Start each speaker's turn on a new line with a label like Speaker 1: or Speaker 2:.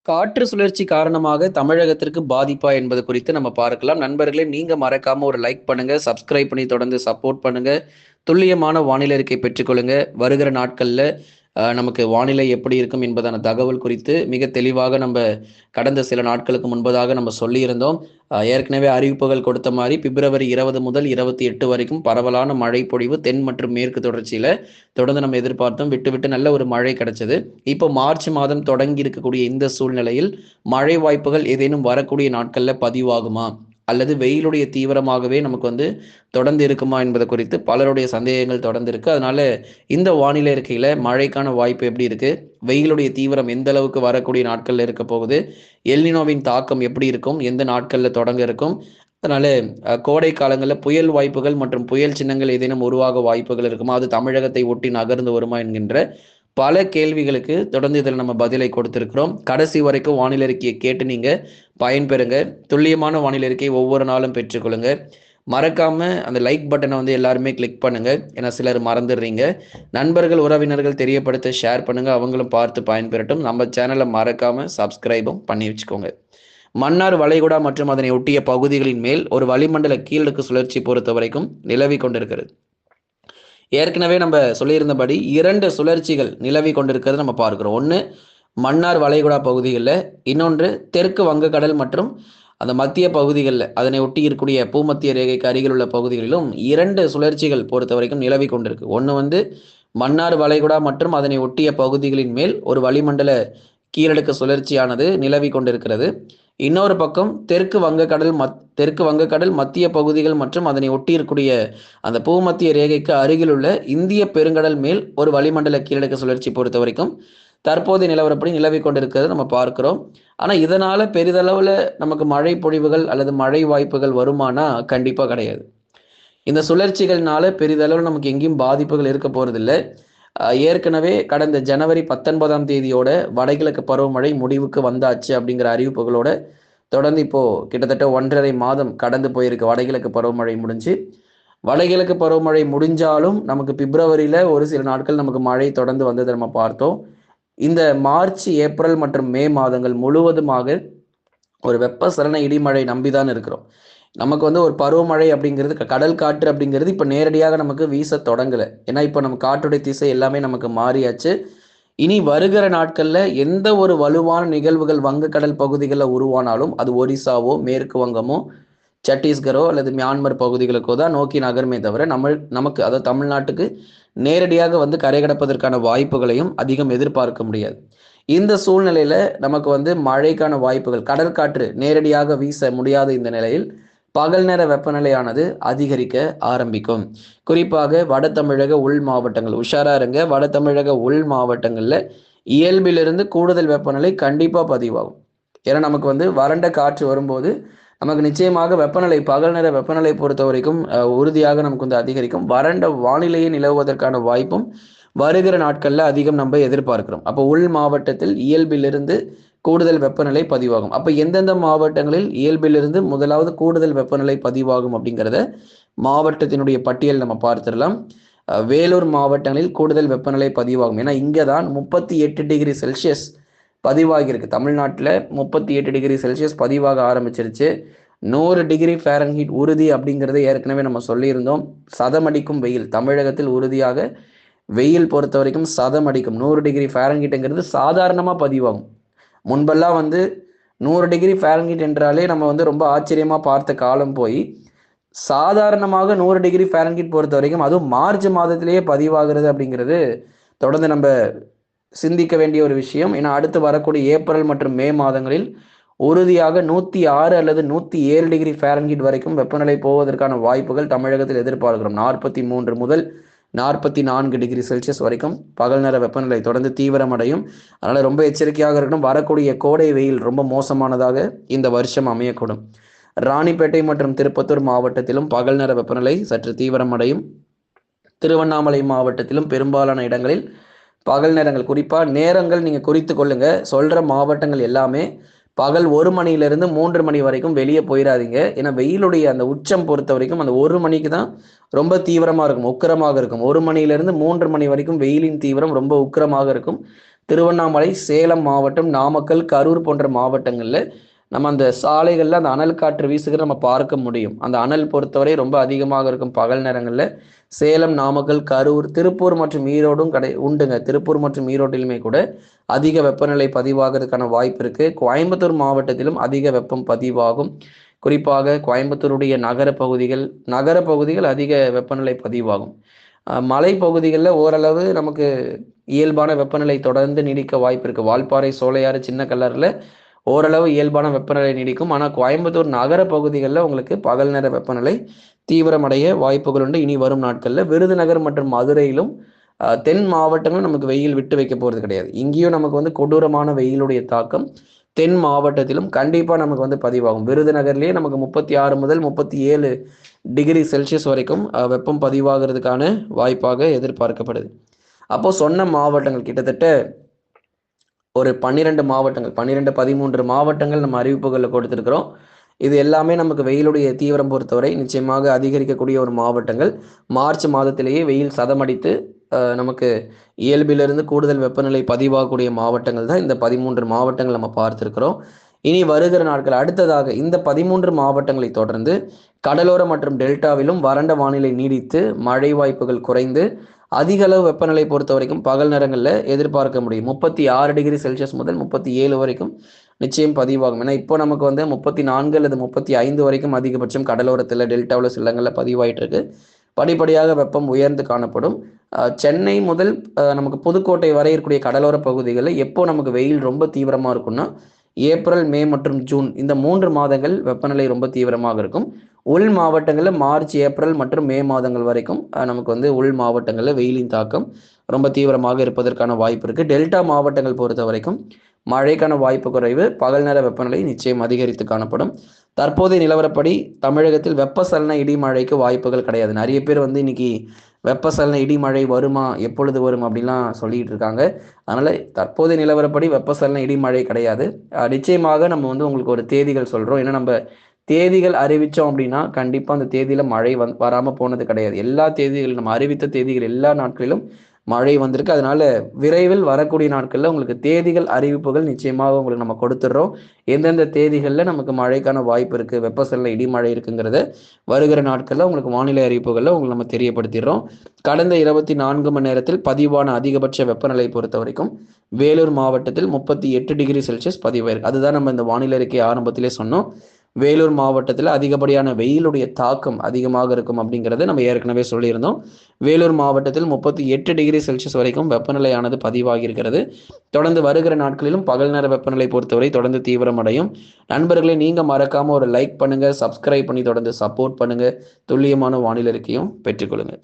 Speaker 1: காற்று சுழற்சி காரணமாக தமிழகத்திற்கு பாதிப்பா என்பது குறித்து நம்ம பார்க்கலாம். நண்பர்களே, நீங்க மறக்காம ஒரு லைக் பண்ணுங்க, சப்ஸ்கிரைப் பண்ணி தொடர்ந்து சப்போர்ட் பண்ணுங்க. துல்லியமான வானிலை அறிக்கை பெற்றுக்கொள்ளுங்க. வருகிற நாட்கள்ல நமக்கு வானிலை எப்படி இருக்கும் என்பதான தகவல் குறித்து மிக தெளிவாக கடந்த சில நாட்களுக்கு முன்பதாக நம்ம சொல்லியிருந்தோம். ஏற்கனவே அறிவிப்புகள் கொடுத்த மாரி பிப்ரவரி 20 முதல் 28 வரைக்கும் பரவலான மழை பொழிவு தென் மற்றும் மேற்கு தொடர்ச்சியில தொடர்ந்து நம்ம எதிர்பார்த்தோம். விட்டு விட்டு நல்ல ஒரு மழை கிடைச்சது. இப்போ மார்ச் மாதம் தொடங்கி இருக்கக்கூடிய இந்த சூழ்நிலையில் மழை வாய்ப்புகள் ஏதேனும் வரக்கூடிய நாட்கள்ல பதிவாகுமா? அல்லது வெயிலுடைய தீவிரமாகவே நமக்கு தொடர்ந்து இருக்குமா என்பது குறித்து பலருடைய சந்தேகங்கள் தொடர்ந்து இருக்கு. அதனால இந்த வானிலை அறிக்கையில மழைக்கான வாய்ப்பு எப்படி இருக்கு? வெயிலுடைய தீவிரம் எந்த அளவுக்கு வரக்கூடிய நாட்கள்ல இருக்க போகுது? எல்னினோவின் தாக்கம் எப்படி இருக்கும்? எந்த நாட்கள்ல தொடங்க இருக்கும்? அதனால கோடை காலங்களில் புயல் வாய்ப்புகள் மற்றும் புயல் சின்னங்கள் ஏதேனும் உருவாக வாய்ப்புகள் இருக்குமா? அது தமிழகத்தை ஒட்டி நகர்ந்து வருமா என்கின்ற பல கேள்விகளுக்கு தொடர்ந்து இதில் நம்ம பதிலை கொடுத்திருக்கிறோம். கடைசி வரைக்கும் வானிலை அறிக்கையை கேட்டு நீங்க பயன்பெறுங்க. துல்லியமான வானிலை அறிக்கையை ஒவ்வொரு நாளும் பெற்றுக்கொள்ளுங்க. மறக்காம அந்த லைக் பட்டனை எல்லாருமே கிளிக் பண்ணுங்க. ஏன்னா சிலர் மறந்துடுறீங்க. நண்பர்கள் உறவினர்கள் தெரியப்படுத்த ஷேர் பண்ணுங்க. அவங்களும் பார்த்து பயன்பெறட்டும். நம்ம சேனலை மறக்காம சப்ஸ்கிரைபும் பண்ணி வச்சுக்கோங்க. மன்னார் வளைகுடா மற்றும் அதனை ஒட்டிய பகுதிகளின் மேல் ஒரு வளிமண்டல கீழடுக்கு சுழற்சி பொறுத்த வரைக்கும் நிலவி கொண்டிருக்கிறது. ஏற்கனவே நம்ம சொல்லியிருந்தபடி 2 சுழற்சிகள் நிலவி கொண்டிருக்கிறது நம்ம பார்க்கிறோம். ஒன்று மன்னார் வளைகுடா பகுதிகளில், இன்னொன்று தெற்கு வங்கக்கடல் மற்றும் அந்த மத்திய பகுதிகளில் அதனை ஒட்டி இருக்கக்கூடிய பூமத்திய ரேகைக்கு அருகில் உள்ள பகுதிகளிலும் 2 சுழற்சிகள் பொறுத்த வரைக்கும் நிலவி கொண்டிருக்கு. ஒன்று மன்னார் வளைகுடா மற்றும் அதனை ஒட்டிய பகுதிகளின் மேல் ஒரு வளிமண்டல கீழடுக்கு சுழற்சியானது நிலவி கொண்டிருக்கிறது. இன்னொரு பக்கம் தெற்கு வங்கக்கடல் மத்திய பகுதிகள் மற்றும் அதனை ஒட்டி இருக்கக்கூடிய அந்த பூமத்திய ரேகைக்கு அருகில் உள்ள இந்திய பெருங்கடல் மேல் ஒரு வளிமண்டல கீழடுக்கு சுழற்சி பொறுத்த வரைக்கும் தற்போதைய நிலவரப்படி நிலவி கொண்டிருக்கிறது நம்ம பார்க்கிறோம். ஆனால் இதனால பெரிதளவில் நமக்கு மழை பொழிவுகள் அல்லது மழை வாய்ப்புகள் வருமானா கண்டிப்பாக கிடையாது. இந்த சுழற்சிகள்னால பெரிதளவில் நமக்கு எங்கேயும் பாதிப்புகள் இருக்க போறதில்லை. ஏற்கனவே கடந்த ஜனவரி 19ஆம் தேதியோட வடகிழக்கு பருவமழை முடிவுக்கு வந்தாச்சு அப்படிங்கிற அறிவிப்புகளோட தொடர்ந்து இப்போ கிட்டத்தட்ட 1.5 மாதம் கடந்து போயிருக்கு. வடகிழக்கு பருவமழை முடிஞ்சு. வடகிழக்கு பருவமழை முடிஞ்சாலும் நமக்கு பிப்ரவரியில ஒரு சில நாட்கள் நமக்கு மழை தொடர்ந்து வந்ததை நம்ம பார்த்தோம். இந்த மார்ச், ஏப்ரல் மற்றும் மே மாதங்கள் முழுவதுமாக ஒரு வெப்பசலன இடிமழை நம்பிதான் இருக்கிறோம். நமக்கு ஒரு பருவமழை அப்படிங்கிறது, கடல் காற்று அப்படிங்கிறது இப்போ நேரடியாக நமக்கு வீச தொடங்கலை. ஏன்னா இப்போ நம்ம காற்றுடைய திசை எல்லாமே நமக்கு மாறியாச்சு. இனி வருகிற நாட்கள்ல எந்த ஒரு வலுவான நிகழ்வுகள் வங்கக்கடல் பகுதிகளில் உருவானாலும் அது ஒரிசாவோ, மேற்கு வங்கமோ, சத்தீஸ்கரோ அல்லது மியான்மர் பகுதிகளுக்கோ தான் நோக்கி நகருமே தவிர நமக்கு அதாவது தமிழ்நாட்டுக்கு நேரடியாக கரை கடப்பதற்கான வாய்ப்புகளையும் அதிகம் எதிர்பார்க்க முடியாது. இந்த சூழ்நிலையில நமக்கு மழைக்கான வாய்ப்புகள், கடல் காற்று நேரடியாக வீச முடியாத இந்த நிலையில் பகல் நேர வெப்பநிலையானது அதிகரிக்க ஆரம்பிக்கும். குறிப்பாக வட தமிழக உள் மாவட்டங்கள் உஷாரா இருங்க. வட தமிழக உள் மாவட்டங்கள்ல இயல்பிலிருந்து கூடுதல் வெப்பநிலை கண்டிப்பா பதிவாகும். ஏன்னா நமக்கு வறண்ட காற்று வரும்போது நமக்கு நிச்சயமாக வெப்பநிலை, பகல் நேர வெப்பநிலை பொறுத்த வரைக்கும் உறுதியாக நமக்கு அதிகரிக்கும். வறண்ட வானிலையை நிலவுவதற்கான வாய்ப்பும் வருகிற நாட்கள்ல அதிகம் நம்ம எதிர்பார்க்கிறோம். அப்போ உள் மாவட்டத்தில் இயல்பிலிருந்து கூடுதல் வெப்பநிலை பதிவாகும். அப்போ எந்தெந்த மாவட்டங்களில் இயல்பிலிருந்து முதலாவது கூடுதல் வெப்பநிலை பதிவாகும் அப்படிங்கிறத மாவட்டத்தினுடைய பட்டியல் நம்ம பார்த்துடலாம். வேலூர் மாவட்டங்களில் கூடுதல் வெப்பநிலை பதிவாகும். ஏன்னா இங்கே தான் 38 டிகிரி செல்சியஸ் பதிவாகியிருக்கு. தமிழ்நாட்டில் 38 டிகிரி செல்சியஸ் பதிவாக ஆரம்பிச்சிருச்சு. 100 டிகிரி ஃபாரன்ஹீட் உறுதி அப்படிங்கிறத ஏற்கனவே நம்ம சொல்லியிருந்தோம். சதமடிக்கும் வெயில் தமிழகத்தில் உறுதியாக வெயில் பொறுத்த வரைக்கும் சதமடிக்கும். 100 டிகிரி ஃபாரன்ஹீட்டுங்கிறது சாதாரணமாக பதிவாகும். முன்பெல்லாம் 100 டிகிரி ஃபாரன்ஹீட் என்றாலே நம்ம ரொம்ப ஆச்சரியமாக பார்த்த காலம் போய் சாதாரணமாக 100 டிகிரி ஃபாரன்ஹீட் பொறுத்த வரைக்கும் அதுவும் மார்ச் மாதத்திலேயே பதிவாகிறது அப்படிங்கிறது தொடர்ந்து நம்ம சிந்திக்க வேண்டிய ஒரு விஷயம். ஏன்னா அடுத்து வரக்கூடிய ஏப்ரல் மற்றும் மே மாதங்களில் உறுதியாக 106 அல்லது 107 டிகிரி ஃபாரன்ஹீட் வரைக்கும் வெப்பநிலை போவதற்கான வாய்ப்புகள் தமிழகத்தில் எதிர்பார்க்கிறோம். 43 முதல் 44 டிகிரி செல்சியஸ் வரைக்கும் பகல் நேர வெப்பநிலை தொடர்ந்து தீவிரமடையும். அதனால ரொம்ப எச்சரிக்கையாக இருக்கணும். வரக்கூடிய கோடை வெயில் ரொம்ப மோசமானதாக இந்த வருஷம் அமையக்கூடும். ராணிப்பேட்டை மற்றும் திருப்பத்தூர் மாவட்டத்திலும் பகல் நேர வெப்பநிலை சற்று தீவிரமடையும். திருவண்ணாமலை மாவட்டத்திலும் பெரும்பாலான இடங்களில் பகல் நேரங்கள், குறிப்பாக நேரங்கள் நீங்கள் குறித்து கொள்ளுங்க. சொல்கிற மாவட்டங்கள் எல்லாமே பகல் 1 மணியிலிருந்து 3 மணி வரைக்கும் வெளியே போயிடாதீங்க. ஏன்னா வெயிலுடைய அந்த உச்சம் பொறுத்த வரைக்கும் அந்த 1 மணிக்கு தான் ரொம்ப தீவிரமாக இருக்கும், உக்கிரமாக இருக்கும். 1 மணியிலிருந்து 3 மணி வரைக்கும் வெயிலின் தீவிரம் ரொம்ப உக்கிரமாக இருக்கும். திருவண்ணாமலை, சேலம் மாவட்டம், நாமக்கல், கரூர் போன்ற மாவட்டங்களில் நம்ம அந்த சாலைகளில் அந்த அனல் காற்று வீசுகிற நம்ம பார்க்க முடியும். அந்த அனல் பொறுத்தவரை ரொம்ப அதிகமாக இருக்கும் பகல் நேரங்களில். சேலம், நாமக்கல், கரூர், திருப்பூர் மற்றும் ஈரோடும் உண்டுங்க. திருப்பூர் மற்றும் ஈரோட்டிலுமே கூட அதிக வெப்பநிலை பதிவாகிறதுக்கான வாய்ப்பு இருக்குது. கோயம்புத்தூர் மாவட்டத்திலும் அதிக வெப்பம் பதிவாகும். குறிப்பாக கோயம்புத்தூருடைய நகர பகுதிகள் அதிக வெப்பநிலை பதிவாகும். மலை பகுதிகளில் ஓரளவு நமக்கு இயல்பான வெப்பநிலை தொடர்ந்து நீடிக்க வாய்ப்பு இருக்குது. வால்பாறை, சோலையாறு, சின்ன கல்லரில் ஓரளவு இயல்பான வெப்பநிலை நீடிக்கும். ஆனால் கோயம்புத்தூர் நகர பகுதிகளில் உங்களுக்கு பகல் நேர வெப்பநிலை தீவிரமடைய வாய்ப்புகள் உண்டு. இனி வரும் நாட்களில் விருதுநகர் மற்றும் மதுரையிலும் தென் மாவட்டங்களும் நமக்கு வெயில் விட்டு வைக்க போகிறது கிடையாது. இங்கேயும் நமக்கு வந்து கொடூரமான வெயிலுடைய தாக்கம் தென் மாவட்டத்திலும் கண்டிப்பாக நமக்கு வந்து பதிவாகும். விருதுநகர்லேயே நமக்கு 36 முதல் 37 டிகிரி செல்சியஸ் வரைக்கும் வெப்பம் பதிவாகிறதுக்கான வாய்ப்பாக எதிர்பார்க்கப்படுது. அப்போ சொன்ன மாவட்டங்கள் கிட்டத்தட்ட ஒரு 12 மாவட்டங்கள், 12, 13 மாவட்டங்கள் நம்ம அறிவிப்புகளில் கொடுத்துருக்கிறோம். இது எல்லாமே நமக்கு வெயிலுடைய தீவிரம் பொறுத்தவரை நிச்சயமாக அதிகரிக்கக்கூடிய ஒரு மாவட்டங்கள். மார்ச் மாதத்திலேயே வெயில் சதமடித்து நமக்கு இயல்பிலிருந்து கூடுதல் வெப்பநிலை பதிவாகக்கூடிய மாவட்டங்கள் தான் இந்த 13 மாவட்டங்கள் நம்ம பார்த்துருக்கிறோம். இனி வருகிற நாட்கள் அடுத்ததாக இந்த 13 மாவட்டங்களை தொடர்ந்து கடலோர மற்றும் டெல்டாவிலும் வறண்ட வானிலை நீடித்து மழை வாய்ப்புகள் குறைந்து அதிக அளவு வெப்பநிலை பொறுத்த வரைக்கும் பகல் நேரங்களில் எதிர்பார்க்க முடியும். 36 டிகிரி செல்சியஸ் முதல் 37 வரைக்கும் நிச்சயம் பதிவாகும். ஏன்னா இப்போ நமக்கு வந்து 34 அல்லது 35 வரைக்கும் அதிகபட்சம் கடலோரத்தில் டெல்டாவில் சில இடங்களில் பதிவாயிட்டு இருக்கு. படிப்படியாக வெப்பம் உயர்ந்து காணப்படும். சென்னை முதல் நமக்கு புதுக்கோட்டை வரை இருக்கக்கூடிய கடலோர பகுதிகளில் எப்போ நமக்கு வெயில் ரொம்ப தீவிரமாக இருக்கும்னா ஏப்ரல், மே மற்றும் ஜூன் இந்த 3 மாதங்கள் வெப்பநிலை ரொம்ப தீவிரமாக இருக்கும். உள் மாவட்டங்களில் மார்ச், ஏப்ரல் மற்றும் மே மாதங்கள் வரைக்கும் நமக்கு வந்து உள் மாவட்டங்களில் வெயிலின் தாக்கம் ரொம்ப தீவிரமாக இருப்பதற்கான வாய்ப்பு இருக்குது. டெல்டா மாவட்டங்கள் பொறுத்த வரைக்கும் மழைக்கான வாய்ப்பு குறைவு, பகல் நேர வெப்பநிலை நிச்சயம் அதிகரித்து காணப்படும். தற்போதைய நிலவரப்படி தமிழகத்தில் வெப்பசலன இடிமழைக்கு வாய்ப்புகள் கிடையாது. நிறைய பேர் வந்து இன்னைக்கு வெப்பசலன இடிமழை வருமா, எப்பொழுது வரும் அப்படின்லாம் சொல்லிட்டு இருக்காங்க. அதனால தற்போதைய நிலவரப்படி வெப்பசலன இடிமழை கிடையாது. நிச்சயமாக நம்ம வந்து உங்களுக்கு ஒரு தேதிகள் சொல்றோம். ஏன்னா நம்ம தேதிகள் அறிவித்தோம் அப்படின்னா கண்டிப்பாக அந்த தேதியில் மழை வராமல் போனது கிடையாது. எல்லா தேதிகளும் நம்ம அறிவித்த தேதிகள் எல்லா நாட்களிலும் மழை வந்திருக்கு. அதனால விரைவில் வரக்கூடிய நாட்களில் உங்களுக்கு தேதிகள் அறிவிப்புகள் நிச்சயமாக உங்களுக்கு நம்ம கொடுத்துட்றோம். எந்தெந்த தேதிகளில் நமக்கு மழைக்கான வாய்ப்பு இருக்குது, வெப்பசலன இடிமழை இருக்குங்கிறத வருகிற நாட்களில் உங்களுக்கு வானிலை அறிவிப்புகளில் உங்களுக்கு நம்ம தெரியப்படுத்திடுறோம். கடந்த 24 மணி நேரத்தில் பதிவான அதிகபட்ச வெப்பநிலை பொறுத்த வரைக்கும் வேலூர் மாவட்டத்தில் 38 டிகிரி செல்சியஸ் பதிவாயிருக்கு. அதுதான் நம்ம இந்த வானிலை அறிக்கை ஆரம்பத்திலே சொன்னோம். வேலூர் மாவட்டத்தில் அதிகப்படியான வெயிலுடைய தாக்கம் அதிகமாக இருக்கும் அப்படிங்கிறத நம்ம ஏற்கனவே சொல்லியிருந்தோம். வேலூர் மாவட்டத்தில் 38 டிகிரி செல்சியஸ் வரைக்கும் வெப்பநிலையானது பதிவாகி இருக்கிறது. தொடர்ந்து வருகிற நாட்களிலும் பகல் நேர வெப்பநிலை பொறுத்தவரை தொடர்ந்து தீவிரமடையும். நண்பர்களை நீங்க மறக்காம ஒரு லைக் பண்ணுங்க, சப்ஸ்கிரைப் பண்ணி தொடர்ந்து சப்போர்ட் பண்ணுங்க. துல்லியமான வானிலை அறிக்கையும் பெற்றுக்கொள்ளுங்க.